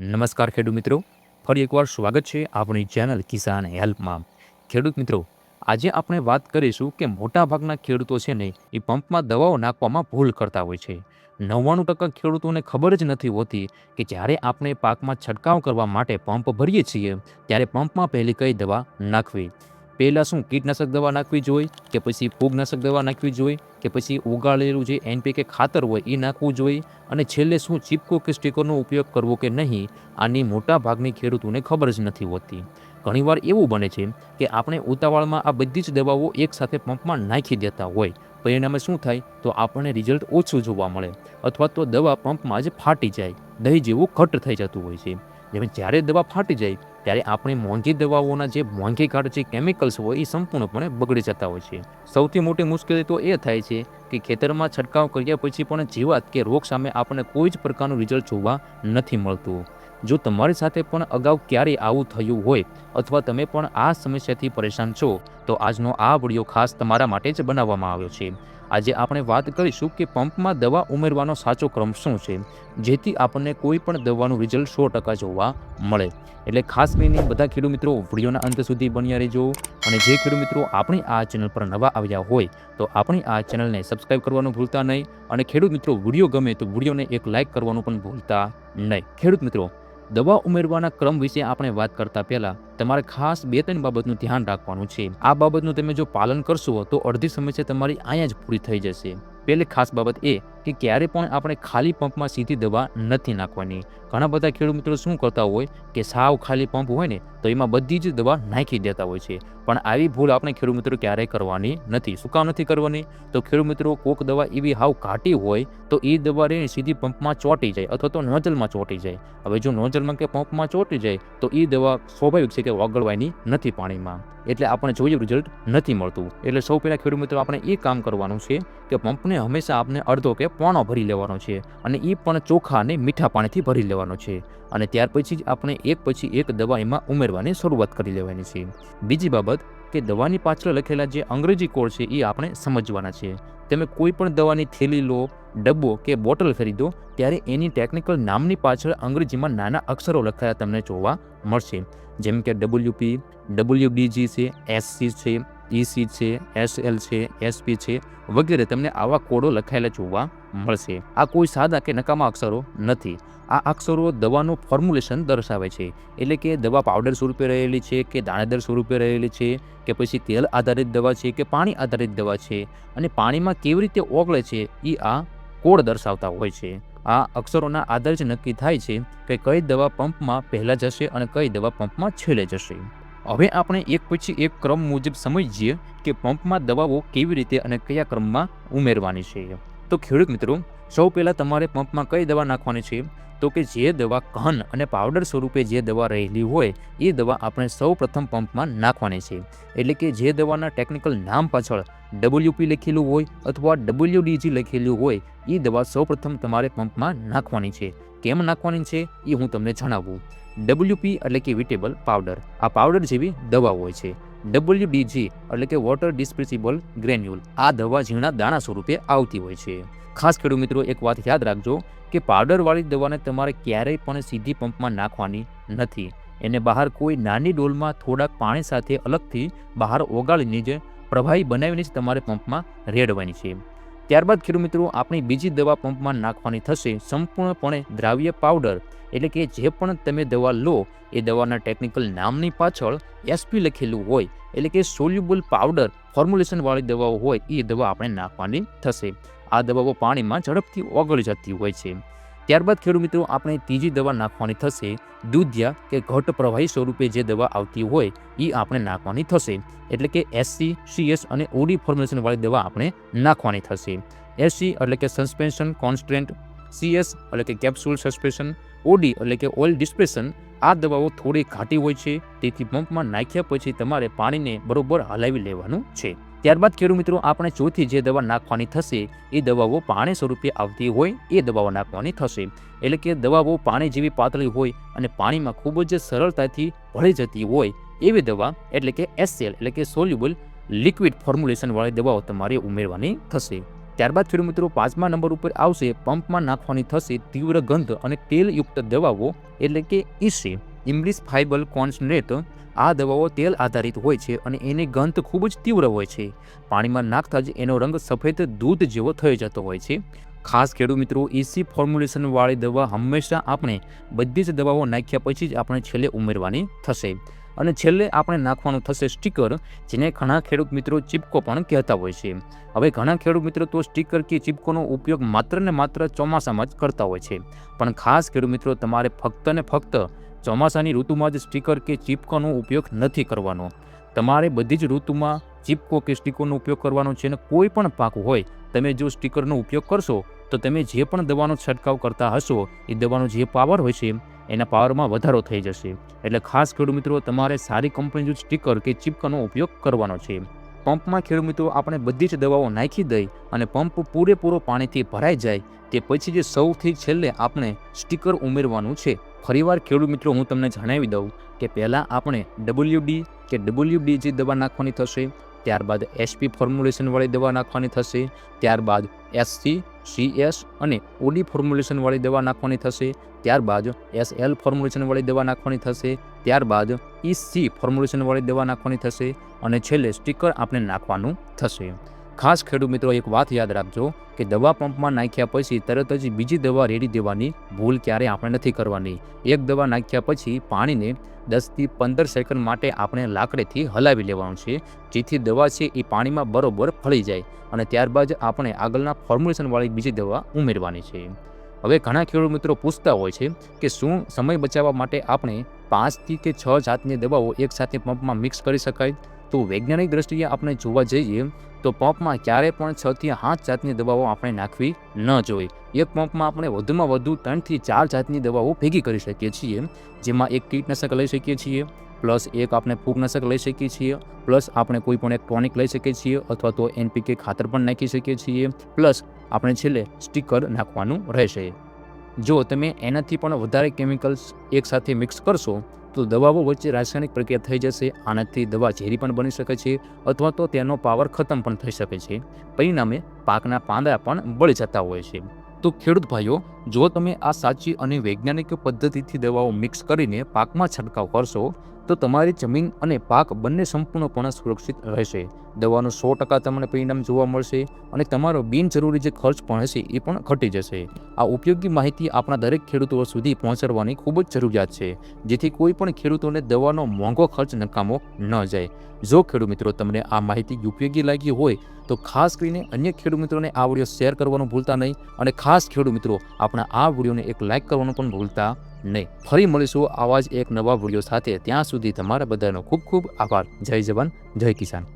નમસ્કાર ખેડૂત મિત્રો, ફરી એકવાર સ્વાગત છે આપણી ચેનલ કિસાન હેલ્પમાં. ખેડૂત મિત્રો, આજે આપણે વાત કરીશું કે મોટાભાગના ખેડૂતો છે ને એ પંપમાં દવાઓ નાખવામાં ભૂલ કરતા હોય છે. 99% ખેડૂતોને ખબર જ નથી હોતી કે જ્યારે આપણે પાકમાં છંટકાવ કરવા માટે પંપ ભરીએ છીએ ત્યારે પંપમાં પહેલી કઈ દવા નાખવી. પહેલાં શું કીટનાશક દવા નાખવી જોઈએ કે પછી ફૂગનાશક દવા નાખવી જોઈએ કે પછી ઉગાડેલું જે NPK ખાતર હોય એ નાખવું જોઈએ અને છેલ્લે શું ચીપકો કે સ્ટીકરનો ઉપયોગ કરવો કે નહીં, આની મોટા ભાગની ખેડૂતોને ખબર જ નથી હોતી. ઘણીવાર એવું બને છે કે આપણે ઉતાવળમાં આ બધી જ દવાઓ એકસાથે પંપમાં નાખી દેતા હોય. પરિણામે શું થાય તો આપણને રિઝલ્ટ ઓછું જોવા મળે અથવા તો દવા પંપમાં જ ફાટી જાય, દહીં જેવું ઘટ્ટ થઈ જતું હોય છે. જ્યારે દવા ફાટી જાય ત્યારે આપણે મોંઘી દવાઓના જે મોંઘી કાઢ જે કેમિકલ્સ હોય એ સંપૂર્ણપણે બગડી જતા હોય છે. સૌથી મોટી મુશ્કેલી તો એ થાય છે કે ખેતરમાં છંટકાવ કર્યા પછી પણ જીવાત કે રોગ સામે આપણને કોઈ જ પ્રકારનું રિઝલ્ટ જોવા નથી મળતું. જો તમારી સાથે પણ અગાઉ ક્યારેય આવું થયું હોય અથવા તમે પણ આ સમસ્યાથી પરેશાન છો તો આજનો આ વિડીયો ખાસ તમારા માટે જ બનાવવામાં આવ્યો છે. આજે આપણે વાત કરીશું કે પંપમાં દવા ઉમેરવાનો સાચો ક્રમ શું છે જેથી આપણને કોઈ પણ દવાનું રિઝલ્ટ 100% જોવા મળે. એટલે ખાસ કરીને બધા ખેડૂત મિત્રો વિડીયોના અંત સુધી બન્યા રહેજો. અને જે ખેડૂત મિત્રો આપણી આ ચેનલ પર નવા આવ્યા હોય તો આપણી આ ચેનલને સબસ્ક્રાઈબ કરવાનું ભૂલતા નહીં અને ખેડૂત મિત્રો વિડીયો ગમે તો વિડીયોને એક લાઇક કરવાનું પણ ભૂલતા નહીં. ખેડૂત મિત્રો, દવા ઉમેરવાના ક્રમ વિશે આપણે વાત કરતા પહેલા તમારે ખાસ 2-3 બાબતનું ધ્યાન રાખવાનું છે. આ બાબતનું તમે જો પાલન કરશો તો અડધી સમસ્યા તમારી અહીંયા જ પૂરી થઈ જશે. પહેલી ખાસ બાબત એ કે ક્યારે પણ આપણે ખાલી પંપમાં સીધી દવા નથી નાખવાની. ઘણા બધા ખેડૂત મિત્રો શું કરતા હોય કે સાવ ખાલી પંપ હોય ને તો એમાં બધી જ દવા નાખી દેતા હોય છે. પણ આવી ભૂલ આપણે ખેડૂત મિત્રો ક્યારેય કરવાની નથી. શું કામ નથી કરવાની? તો ખેડૂત મિત્રો કોક દવા એવી હાવ ઘાટી હોય તો એ દવા રહીને સીધી પંપમાં ચોંટી જાય અથવા તો નોઝલમાં ચોંટી જાય. હવે જો નોઝલમાં કે પંપમાં ચોંટી જાય તો એ દવા સ્વાભાવિક છે કે ઓગળવાની નથી પાણીમાં, એટલે આપણને જોઈએ રિઝલ્ટ નથી મળતું. એટલે સૌ પહેલાં ખેડૂત મિત્રો આપણે એ કામ કરવાનું છે કે પંપને હંમેશા આપણે અડધો કે પોણો ભરી લેવાનો છે અને એ પણ ચોખ્ખા અને મીઠા પાણીથી ભરી લેવાનો છે. અને ત્યાર પછી જ આપણે એક પછી એક દવા એમાં ઉમેરવાની શરૂઆત કરી લેવાની છે. બીજી બાબત કે દવાની પાછળ લખેલા જે અંગ્રેજી કોડ છે એ આપણે સમજવાના છે. તમે કોઈ પણ દવાની થેલી લો, ડબ્બો કે બોટલ ખરીદો ત્યારે એની ટેકનિકલ નામની પાછળ અંગ્રેજીમાં નાના અક્ષરો લખાયા તમને જોવા મળશે. જેમ કે WP, WDG છે, SC છે, EC છે, SL છે, SP છે વગેરે તમને આવા કોડો લખાયેલા જોવા મળશે. આ કોઈ સાદા કે નકામા અક્ષરો નથી. આ અક્ષરો દવાનું ફોર્મ્યુલેશન દર્શાવે છે. એટલે કે દવા પાવડર સ્વરૂપે રહેલી છે કે દાણેદાર સ્વરૂપે રહેલી છે કે પછી તેલ આધારિત દવા છે કે પાણી આધારિત દવા છે અને પાણીમાં કેવી રીતે ઓગળે છે એ આ કોડ દર્શાવતા હોય છે. આ અક્ષરોના આધારે જ નક્કી થાય છે કે કઈ દવા પંપમાં પહેલાં જશે અને કઈ દવા પંપમાં છેલ્લે જશે. હવે આપણે એક પછી એક ક્રમ મુજબ સમજીએ કે પંપમાં દવાઓ કેવી રીતે અને કયા ક્રમમાં ઉમેરવાની છે. તો ખેડૂત મિત્રો, સૌ પહેલાં તમારે પંપમાં કઈ દવા નાખવાની છે તો કે જે દવા ઘન અને પાવડર સ્વરૂપે જે દવા રહેલી હોય એ દવા આપણે સૌ પ્રથમ પંપમાં નાખવાની છે. એટલે કે જે દવાના ટેકનિકલ નામ પાછળ WP લખેલું હોય અથવા WDG લખેલું હોય એ દવા સૌ પ્રથમ તમારે પંપમાં નાખવાની છે. કેમ નાખવાની છે એ હું તમને જણાવું. WP એટલે કે વેટેબલ પાવડર, આ પાવડર જેવી દવા હોય છે. WDG એટલે કે વોટર ડિસ્પેન્સિબલ ગ્રેન્યુલ, આ દવા ઝીણા દાણા સ્વરૂપે આવતી હોય છે. ખાસ ખેડૂત મિત્રો એક વાત યાદ રાખજો કે પાવડરવાળી દવાને તમારે ક્યારેય પણ સીધી પંપમાં નાખવાની નથી. એને બહાર કોઈ નાની ડોલમાં થોડાક પાણી સાથે અલગથી બહાર ઓગાળીને જ પ્રવાહી બનાવીને જ તમારે પંપમાં રેડવાની છે. ત્યારબાદ ખેડૂત મિત્રો આપણી બીજી દવા પંપમાં નાખવાની થશે સંપૂર્ણપણે દ્રાવ્ય પાવડર. એટલે કે જે પણ તમે દવા લો એ દવાના ટેકનિકલ નામની પાછળ SP લખેલું હોય એટલે કે સોલ્યુબલ પાવડર ફોર્મ્યુલેશનવાળી દવાઓ હોય એ દવા આપણે નાખવાની થશે. આ દવાઓ પાણીમાં ઝડપથી ઓગળી જતી હોય છે. ત્યારબાદ ખેડૂત મિત્રો આપણે ત્રીજી દવા નાખવાની થશે દૂધિયા કે ઘટ પ્રવાહી સ્વરૂપે જે દવા આવતી હોય એ આપણે નાખવાની થશે. એટલે કે SC, CS અને OD ફોર્મ્યુલેશનવાળી દવા આપણે નાખવાની થશે. SC એટલે કે સસ્પેન્શન કોન્સ્ટન્ટ, CS એટલે કે કેપ્સ્યુલ સસ્પેન્શન, OD એટલે કે ઓઇલ ડિસ્પેશન. આ દવાઓ થોડી ઘાટી હોય છે તેથી પંપમાં નાખ્યા પછી તમારે પાણીને બરોબર હલાવી લેવાનું છે. ત્યારબાદ ખેડૂત મિત્રો આપણે ચોથી જે દવા નાખવાની થશે એ દવાઓ પાણી સ્વરૂપે આવતી હોય એ દવાઓ નાખવાની થશે. એટલે કે દવાઓ પાણી જેવી પાતળી હોય અને પાણીમાં ખૂબ જ સરળતાથી ભળી જતી હોય એવી દવા એટલે કે SL એટલે કે સોલ્યુબલ લિક્વિડ ફોર્મ્યુલેશનવાળી દવાઓ તમારે ઉમેરવાની થશે. ત્યારબાદ ખેડૂત મિત્રો 5મા નંબર ઉપર આવશે પંપમાં નાખવાની થશે તીવ્ર ગંધ અને તેલયુક્ત દવાઓ એટલે કે ઈસી ઇંગ્લિશ ફાઇબલ કોન્સન્ટ્રેટ. આ દવાઓ તેલ આધારિત હોય છે અને એની ગંધ ખૂબ જ તીવ્ર હોય છે. પાણીમાં નાખતા જ એનો રંગ સફેદ દૂધ જેવો થઈ જતો હોય છે. ખાસ ખેડૂત મિત્રો ઈસી ફોર્મ્યુલેશનવાળી દવા હંમેશા આપણે બધી જ દવાઓ નાખ્યા પછી જ આપણે છેલ્લે ઉમેરવાની થશે. અને છેલ્લે આપણે નાખવાનું થશે સ્ટીકર, જેને ઘણા ખેડૂત મિત્રો ચીપકો પણ કહેતા હોય છે. હવે ઘણા ખેડૂત મિત્રો તો સ્ટીકર કે ચીપકોનો ઉપયોગ માત્ર ને માત્ર ચોમાસામાં જ કરતા હોય છે. પણ ખાસ ખેડૂત મિત્રો તમારે ફક્ત ને ફક્ત ચોમાસાની ઋતુમાં જ સ્ટીકર કે ચીપકોનો ઉપયોગ નથી કરવાનો. તમારે બધી જ ઋતુમાં ચીપકો કે સ્ટીકરનો ઉપયોગ કરવાનો છે. અને કોઈ પણ પાક હોય તમે જો સ્ટીકરનો ઉપયોગ કરશો તો તમે જે પણ દવાનો છંટકાવ કરતા હશો એ દવાનો જે પાવર હોય છે એના પાવરમાં વધારો થઈ જશે. એટલે ખાસ ખેડૂત મિત્રો તમારે સારી કંપનીનું સ્ટીકર કે ચીપકાનો ઉપયોગ કરવાનો છે. પંપમાં ખેડૂત મિત્રો આપણે બધી જ દવાઓ નાખી દઈ અને પંપ પૂરેપૂરો પાણીથી ભરાઈ જાય તે પછી જે સૌથી છેલ્લે આપણે સ્ટીકર ઉમેરવાનું છે. ફરીવાર ખેડૂત મિત્રો હું તમને જણાવી દઉં કે પહેલાં આપણે WD કે WBG દવા નાખવાની થશે, ત્યારબાદ SP ફોર્મ્યુલેશનવાળી દવા નાખવાની થશે, ત્યારબાદ SC, CS અને OD ફોર્મ્યુલેશનવાળી દવા નાખવાની થશે, ત્યારબાદ SL ફોર્મ્યુલેશનવાળી દવા નાખવાની થશે, ત્યારબાદ EC ફોર્મ્યુલેશનવાળી દવા નાખવાની થશે અને છેલ્લે સ્ટીકર આપણે નાખવાનું થશે. ખાસ ખેડૂત મિત્રો એક વાત યાદ રાખજો કે દવા પંપમાં નાખ્યા પછી તરત જ બીજી દવા રેડી દેવાની ભૂલ ક્યારેય આપણે નથી કરવાની. એક દવા નાખ્યા પછી પાણીને 10થી 15 સેકન્ડ માટે આપણે લાકડીથી હલાવી લેવાનું છે, જેથી દવા છે એ પાણીમાં બરોબર ફળી જાય અને ત્યારબાદ આપણે આગળના ફોર્મ્યુલેશનવાળી બીજી દવા ઉમેરવાની છે. હવે ઘણા ખેડૂત મિત્રો પૂછતા હોય છે કે શું સમય બચાવવા માટે આપણે 5થી કે 6 જાતની દવાઓ એકસાથે પંપમાં મિક્સ કરી શકાય? તો વૈજ્ઞાનિક દ્રષ્ટિએ આપણે જોવા જઈએ તો પંપમાં ક્યારેય પણ 6થી 8 જાતની દવાઓ આપણે નાખવી ન જોઈએ. એક પંપમાં આપણે વધુમાં વધુ 3થી 4 જાતની દવાઓ ભેગી કરી શકીએ છીએ, જેમાં એક કીટનાશક લઈ શકીએ છીએ, પ્લસ એક આપણે ફૂગનાશક લઈ શકીએ છીએ, પ્લસ આપણે કોઈ પણ એક ટોનિક લઈ શકીએ છીએ અથવા તો NPK ખાતર પણ નાખી શકીએ છીએ, પ્લસ આપણે છેલ્લે સ્ટીકર નાખવાનું રહેશે. જો તમે એનાથી પણ વધારે કેમિકલ્સ એકસાથે મિક્સ કરશો તો દવાઓ વચ્ચે રાસાયણિક પ્રક્રિયા થઈ જશે. આનાથી દવા ઝેરી પણ બની શકે છે અથવા તો તેનો પાવર ખતમ પણ થઈ શકે છે. પરિણામે પાકના પાંદડા પણ બળી જતા હોય છે. તો ખેડૂત ભાઈઓ, જો તમે આ સાચી અને વૈજ્ઞાનિક પદ્ધતિથી દવાઓ મિક્સ કરીને પાકમાં છંટકાવ કરશો તો તમારી જમીન અને પાક બંને સંપૂર્ણપણે સુરક્ષિત રહેશે. દવાનું 100% તમને પરિણામ જોવા મળશે અને તમારો બિનજરૂરી જે ખર્ચ પણ હશે એ પણ ઘટી જશે. આ ઉપયોગી માહિતી આપણા દરેક ખેડૂતો સુધી પહોંચાડવાની ખૂબ જ જરૂરિયાત છે, જેથી કોઈ પણ ખેડૂતોને દવાનો મોંઘો ખર્ચ નકામો ન જાય. જો ખેડૂત મિત્રો તમને આ માહિતી ઉપયોગી લાગી હોય તો ખાસ કરીને અન્ય ખેડૂત મિત્રોને આ વિડીયો શેર કરવાનું ભૂલતા નહીં અને ખાસ ખેડૂત મિત્રો આપણા આ વિડીયોને એક લાઇક કરવાનું પણ ભૂલતા નહીં. ફરી મળીશું આવા જ એક નવા વિડીયો સાથે. ત્યાં સુધી તમારા બધાનો ખૂબ ખૂબ આભાર. જય જવાન, જય કિસાન.